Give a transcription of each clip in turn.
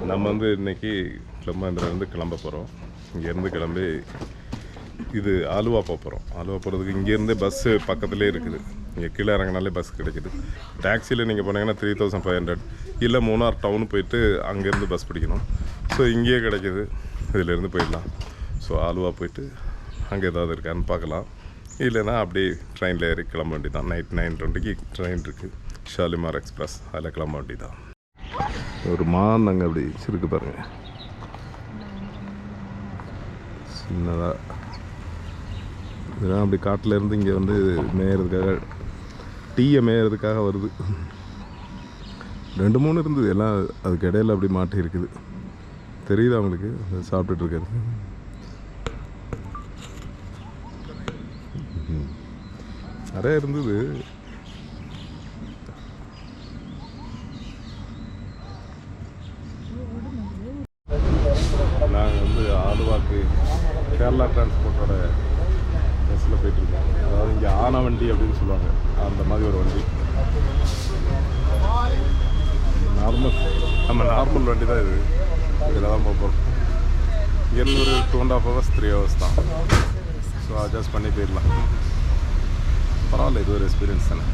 நம்ம வந்து இன்றைக்கி கிளம்பாந்திலேருந்து கிளம்ப போகிறோம். இங்கேருந்து கிளம்பி இது ஆலுவா போகிறோம். ஆலுவா போகிறதுக்கு இங்கேருந்து பஸ்ஸு பக்கத்துலேயே இருக்குது. இங்கே கீழே இறங்கினாலே பஸ் கிடைக்குது. டாக்ஸியில் நீங்கள் போனீங்கன்னா 3500, இல்லை மூணார் டவுன் போயிட்டு அங்கேருந்து பஸ் பிடிக்கணும். ஸோ இங்கேயே கிடைக்கிது, இதிலேருந்து போயிடலாம். ஸோ ஆலுவா போயிட்டு அங்கே ஏதாவது இருக்கான்னு பார்க்கலாம். இல்லைன்னா அப்படியே ட்ரெயினில் ஏறி கிளம்ப வேண்டியதான். நைட் 9:20க்கு ட்ரெயின் இருக்குது, ஷாலிமார் எக்ஸ்பிரஸ். அதில் கிளம்ப வேண்டியதான். ஒரு மான் அங்கே அப்படி இருக்கு பாருங்கள், சின்னதாக. இதெல்லாம் அப்படி காட்டிலேருந்து இங்கே வந்து மேயறதுக்காக, டீயை மேயறதுக்காக வருது. 2-3 இருந்தது, எல்லாம் அதுக்கு இடையில அப்படி மாட்டி இருக்குது. தெரியுது அவங்களுக்கு சாப்பிட்டுட்டு இருக்கிறது. நிறைய இருந்தது. நாங்கள் வந்து ஆலுவாக்கு கேரளா டிரான்ஸ்போர்ட்டோட பஸ்ஸில் போயிட்டுருக்கோம். அதாவது இங்கே ஆன வண்டி அப்படின்னு சொல்லுவாங்க, அந்த மாதிரி ஒரு வண்டி. நார்மல் வண்டி தான் இது. இதில் தான் போகிறோம். இங்கேருந்து ஒரு 2.5 hours 3 hours தான். ஸோ அட்ஜஸ்ட் பண்ணி போயிடலாம். பரவாயில்ல, இது ஒரு எக்ஸ்பீரியன்ஸ் தானே.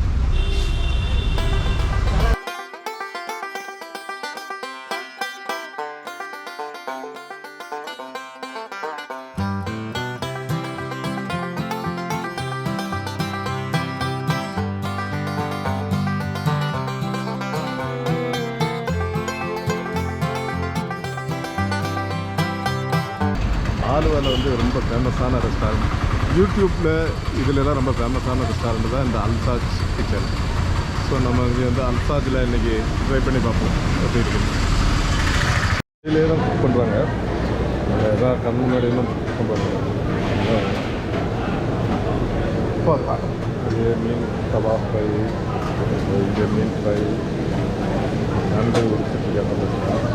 ஆலுவாவில் வந்து ரொம்ப ஃபேமஸான ரெஸ்டாரண்ட், யூடியூப்பில் இதிலெல்லாம் ரொம்ப ஃபேமஸான ரெஸ்டாரண்ட் தான் இந்த அல்சாஜ் கிச்சன். ஸோ நம்ம இங்கே வந்து அல்சாஜில் இன்றைக்கி ட்ரை பண்ணி பார்ப்போம் எப்படி இருக்குது. இதிலே தான் குக் பண்ணுறாங்க, எதாவது கண் முன்னாடியெல்லாம் குக் பண்ணுறாங்க. இது மீன் தவா ஃப்ரை, இங்கே மீன் ஃப்ரை, நண்டு உரிச்சிட்டு பண்ணுறாங்க.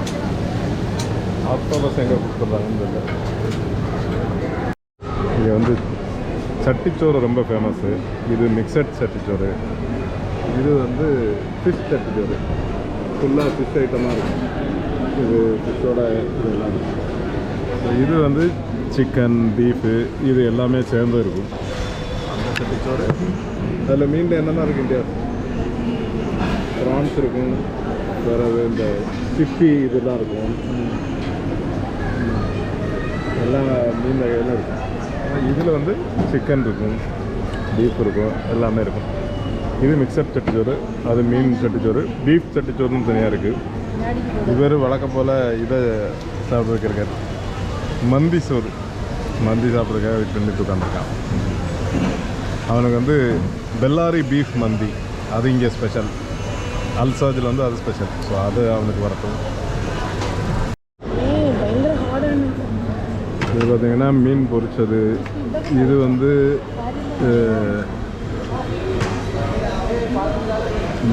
ஆக்டோபஸ் எங்கே குக் பண்ணுறாங்கன்னு தெரியல. இங்கே வந்து சட்டிச்சோறு ரொம்ப ஃபேமஸ்ஸு. இது மிக்சட் சட்டிச்சோறு. இது வந்து ஃபிஷ் சட்டிச்சோறு, ஃபுல்லாக ஃபிஷ் ஐட்டமாக இருக்கும். இது ஃபிஷ்ஷோட இதெல்லாம் இருக்கும். ஸோ இது வந்து சிக்கன், பீஃபு, இது எல்லாமே சேர்ந்து இருக்கும் அந்த சட்டிச்சோறு. அதில் மீனில் என்னென்ன இருக்குது, இந்தியா ப்ரான்ஸ் இருக்கும், வேறு இந்த சிப்பி இதெல்லாம் இருக்கும், எல்லா மீன் வகைகளும் இருக்கும். இதில் வந்து சிக்கன் இருக்கும், பீஃப் இருக்கும், எல்லாமே இருக்கும். இது மிக்சட் சட்டிச்சோறு, அது மீன் சட்டிச்சோறு. பீஃப் சட்டிச்சோறுன்னு தனியாக இருக்குது. இவர் வழக்கம் போல் இதை சாப்பிட்றதுக்கு இருக்கார், மந்தி சோறு. மந்தி சாப்பிட்றதுக்காக வெயிட் பண்ணிட்டு உட்காந்துருக்கான். அவனுக்கு வந்து பெல்லாரி பீஃப் மந்தி, அது இங்கே ஸ்பெஷல். அல்சாஜில் வந்து அது ஸ்பெஷல். ஸோ அது அவனுக்கு வரட்டும். இது பார்த்திங்கன்னா மீன் பொரிச்சது. இது வந்து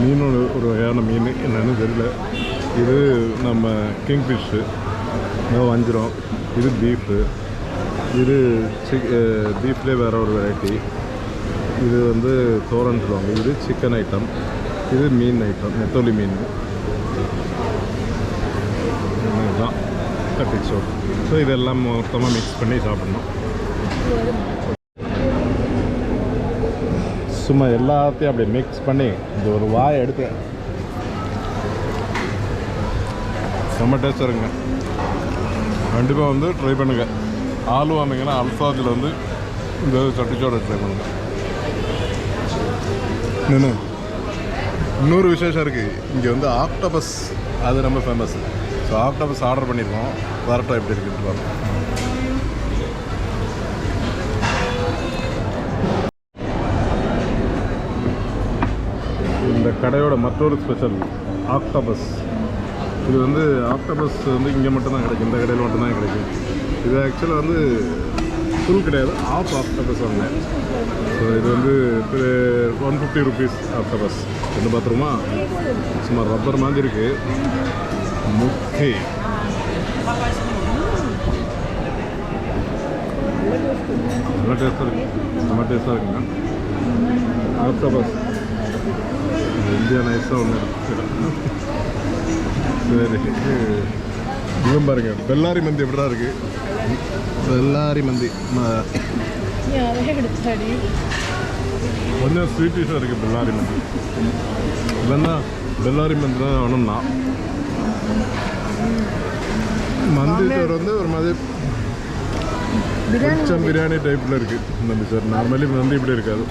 மீனோட ஒரு வகையான மீன், என்னன்னு தெரியல. இது நம்ம கிங்ஃபிஷ்ஷு, வஞ்சிரம். இது பீஃபு. இது பீஃப்லேயே வேறு ஒரு வெரைட்டி. இது வந்து தோரன் சொல்லுவாங்க. இது சிக்கன் ஐட்டம். இது மீன் ஐட்டம், நெத்தோலி மீன். இதுதான் சட்டிச்சோறு. ஸோ இதெல்லாம் மொத்தமாக மிக்ஸ் பண்ணி சாப்பிட்ணும். சும்மா எல்லாத்தையும் அப்படியே மிக்ஸ் பண்ணி இந்த ஒரு வாயை எடுத்து செம்ம டேஸ்ட்டாக இருக்குங்க. கண்டிப்பாக வந்து ட்ரை பண்ணுங்கள். ஆலு வந்தீங்கன்னா அல்சாஜில் வந்து இந்த சட்டிச்சோறு ட்ரை பண்ணுங்கள். இன்னொரு விசேஷம் இருக்குது, இங்கே வந்து ஆக்டோபஸ், அது ரொம்ப ஃபேமஸ். ஸோ ஆக்டோபஸ் ஆர்டர் பண்ணியிருக்கோம், வரட்டும் எப்படி இருக்குன்னு பாருங்கள். இந்த கடையோட மற்றொரு ஸ்பெஷல் ஆக்டோபஸ். இது வந்து ஆக்டோபஸ் வந்து இங்கே மட்டும்தான் கிடைக்கும், இந்த கடையில் மட்டும்தான் கிடைக்கும். இது ஆக்சுவலாக வந்து ஃபுல் கிடையாது, ஆஃப் ஆக்டோபஸ் வாங்கினேன். ஸோ இது வந்து 150 rupees ஆக்டோபஸ். என்ன பார்த்துருமா, சும்மா ரப்பர் மாதிரி இருக்குது. முக்கே நல்லா டேஸ்ட்டாக இருக்குது, ரொம்ப டேஸ்ட்டாக இருக்குங்க. ஆக்டோபஸ் இந்தியா நைஸாக ஒன்று இருக்குது. சரி, இவன் பாருங்க பெல்லாரி மந்தி எப்படிதான் இருக்கு. பெல்லாரி மந்தி கொஞ்சம் ஸ்வீட்டிஷாக இருக்குது. பெல்லாரி மந்தி இல்லைன்னா பெல்லாரி மந்தி தான் வேணும்னா. மந்தி சோறு வந்து ஒரு மாதிரி கொஞ்சம் பிரியாணி டைப்பில் இருக்குது மந்தி சோறு. நார்மலி மந்தி இப்படி இருக்காது.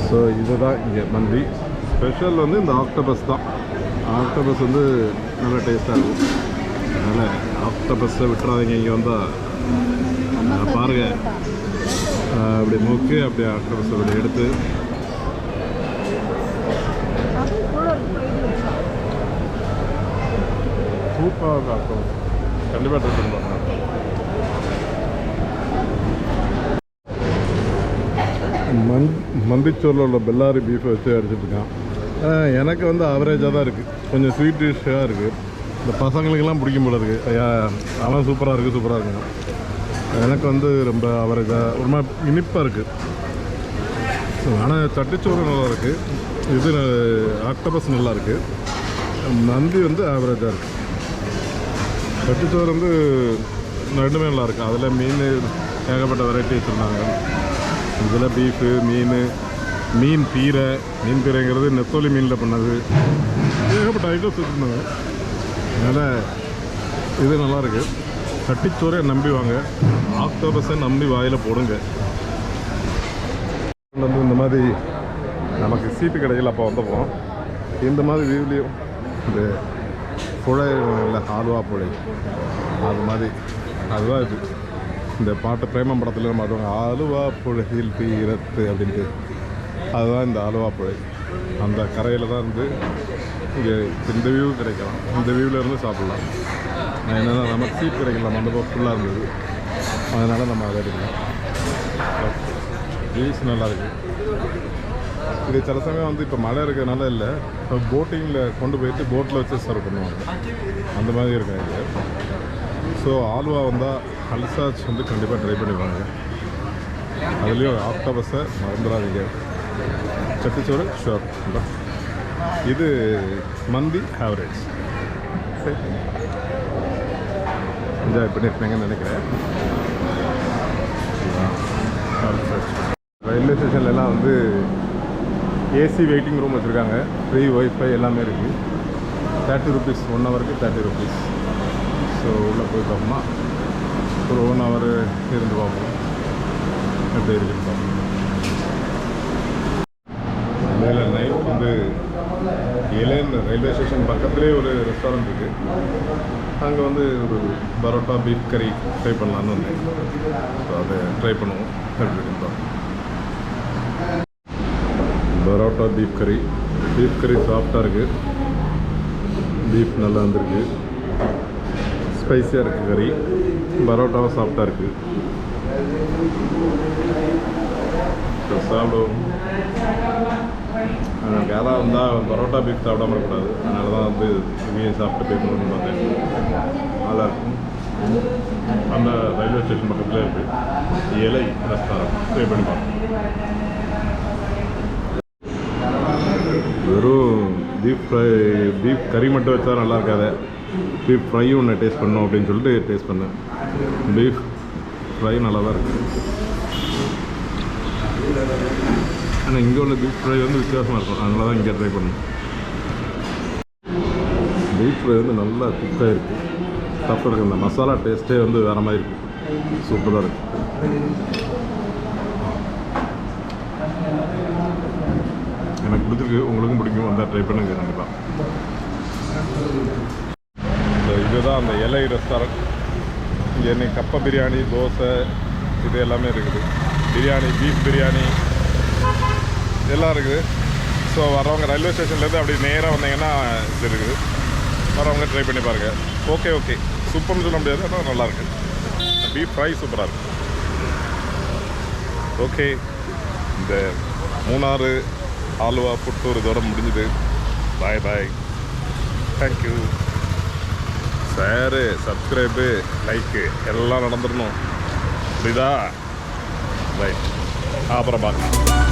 ஸோ இதுதான் இங்கே மந்தி ஸ்பெஷல் வந்து இந்த ஆக்டோபஸ் தான். ஆக்டோபஸ் வந்து நல்லா டேஸ்ட்டாக இருக்கும். அதனால் ஆக்டோபஸ்ஸை விட்டுறாதீங்க. இங்கே வந்தால் பாருங்கள், அப்படி மூக்கு அப்படியே ஆக்டோபஸ் அப்படி எடுத்து சூப்பராக ஆக்டோபஸ் கண்டிப்பாக ட்ரை பண்ணி பார்க்கணும். மந்திச்சோரில் உள்ள பெல்லாரி பீஃபை வச்சு அடிச்சிட்ருக்கான். எனக்கு வந்து ஆவரேஜாக தான் இருக்குது. கொஞ்சம் ஸ்வீட் டிஷ்ஷாக இருக்குது. இந்த பசங்களுக்கெல்லாம் பிடிக்கும் போல இருக்குது. அவன் சூப்பராக இருக்குது, சூப்பராக இருக்குங்க. எனக்கு வந்து ரொம்ப ஆவரேஜாக ஒரு மாதிரி இனிப்பாக இருக்குது. ஆனால் சட்டிச்சோறு நல்லா இருக்குது. இது ஆக்டோபஸ் நல்லா இருக்குது. மந்தி வந்து ஆவரேஜாக இருக்குது. சட்டிச்சோறு வந்து ரெண்டுமே நல்லா இருக்குது. அதில் மீன் ஏகப்பட்ட வெரைட்டி வச்சுருந்தாங்க. இதில் பீஃபு, மீன் பீரைங்கிறது நெத்தோலி மீனில் பண்ணது. ஏகப்பட்ட ஐட்டம்ஸ் வச்சுருந்தாங்க. அதனால் இது நல்லாயிருக்கு. சட்டிச்சோரை நம்பி வாங்க, ஆக்டோபஸை நம்பி வாயில் போடுங்க. வந்து இந்த மாதிரி நமக்கு சீட்டு கிடைக்கல, அப்போ வந்தப்போம் இந்த மாதிரி வியூலையும் இந்த புழை இல்லை ஆலுவா புழை அது மாதிரி அதுதான் இது. இந்த பாட்டு பிரேமம் படத்தில் நம்ம பார்த்துவாங்க, ஆலுவா புழையில் தீரத்து அப்படின்ட்டு. அதுதான் இந்த ஆலுவா புழை. அந்த கரையில் தான் இருந்து இங்கே இந்த வியூ கிடைக்கலாம். இந்த வியூவில் இருந்து சாப்பிட்லாம். என்னென்னா நமக்கு சீட் கிடைக்கலாம். அந்த பக்கம் ஃபுல்லாக இருந்தது, அதனால் நம்ம அதை எடுக்கலாம். வியூஸ் நல்லாயிருக்கு. இது சில சமயம் வந்து இப்போ மழை இருக்கிறதுனால இல்லை, இப்போ போட்டிங்கில் கொண்டு போயிட்டு போட்டில் வச்சு சர்வ் பண்ணுவாங்க. அந்த மாதிரி இருக்கும் இது. ஸோ ஆலுவா வந்தால் அல்சாஜ் வந்து கண்டிப்பாக ட்ரை பண்ணிடுவாங்க. அதுலேயும் ஆக்டோபஸை மறந்துடாதீங்க. சட்டிச்சோறு ஷோர். இது மந்தி ஆவரேஜ். சரி, என்ஜாய் பண்ணியிருப்பீங்கன்னு நினைக்கிறேன். ரயில்வே ஸ்டேஷன்லலாம் வந்து ஏசி வெயிட்டிங் ரூம் வச்சுருக்காங்க. ஃப்ரீ ஒய்ஃபை எல்லாமே இருக்குது. 30 rupees 1 ஹவருக்கு 30 rupees. ஸோ உள்ளே போய் பார்ப்போமா, ஒரு 1 hour இருந்து பார்ப்போம் எப்படி இருக்குன்னு பார்ப்போம். மேலே நைட் வந்து ஏலேன் ரயில்வே ஸ்டேஷன் பக்கத்துலேயே ஒரு ரெஸ்டாரண்ட் இருக்குது. அங்கே வந்து ஒரு பரோட்டா பீஃப் கறி ட்ரை பண்ணலான்னு வந்தேன். ஸோ அதை ட்ரை பண்ணுவோம் எப்படி இருக்குன்னு பார்ப்போம். பரோட்டா பீஃப் கறி சாஃப்டாக இருக்குது. பீஃப் நல்லா வந்திருக்கு. ஸ்பைஸியாக இருக்குது கறி. பரோட்டாவும் சாஃப்டாக இருக்குது. சாப்பிடுவோம். யாராக வந்தால் பரோட்டா பீஃப் சாப்பிடாம இருக்கக்கூடாது. அதனால தான் வந்து இங்கேயே சாப்பிட்டு போய்க்கணும்னு பார்த்தேன். நல்லாயிருக்கும். அந்த ரயில்வே ஸ்டேஷன் பக்கத்தில் இருக்குது இலை ரெஸ்டாரண்ட். ட்ரை பண்ணி பார்ப்போம். வெறும் பீஃப் கறி மட்டும் வச்சா நல்லா இருக்காது. பீஃப் ஃப்ரையும் ஒன்று டேஸ்ட் பண்ணோம் அப்படின்னு சொல்லிட்டு டேஸ்ட் பண்ணேன். பீஃப் ஃப்ரை நல்லா தான் இருக்குது. ஆனால் இங்கே உள்ள பீஃப் ஃப்ரை வந்து வித்தியாசமாக இருக்கும். அதனால தான் இங்கே ட்ரை பண்ணேன். பீஃப் ஃப்ரை வந்து நல்லா குக்காக இருக்குது. சாப்பிட்டு இருக்குது. இந்த மசாலா டேஸ்ட்டே வந்து வேறு மாதிரி இருக்குது. சூப்பராக இருக்குது. எனக்கு பிடிச்சிருக்கு. உங்களுக்கும் பிடிக்கும். வந்தால் ட்ரை பண்ணுங்க கண்டிப்பாக. இதுதான் அந்த இலை ரெஸ்டாரண்ட். இங்கே என்ன கப்பை பிரியாணி, தோசை இது எல்லாமே இருக்குது. பிரியாணி, பீஃப் பிரியாணி எல்லாம் இருக்குது. ஸோ வரவங்க ரயில்வே ஸ்டேஷன்லேருந்து அப்படி நேராக வந்தீங்கன்னா இது இருக்குது. வரவங்க ட்ரை பண்ணி பாருங்கள். ஓகே சூப்பர்னு சொல்ல முடியாது, ஆனால் நல்லாயிருக்கு. பீஃப் ஃப்ரை சூப்பராக இருக்குது. ஓகே, இந்த மூணாறு ஆலுவா புட்டூர் இதோட முடிஞ்சுது. பாய். தேங்க்யூ. ஷேரு, சப்ஸ்கிரைபு, லைக்கு எல்லாம் நடந்துடணும். புரியுதா? ரைட், அப்புறம் பார்க்கலாம்.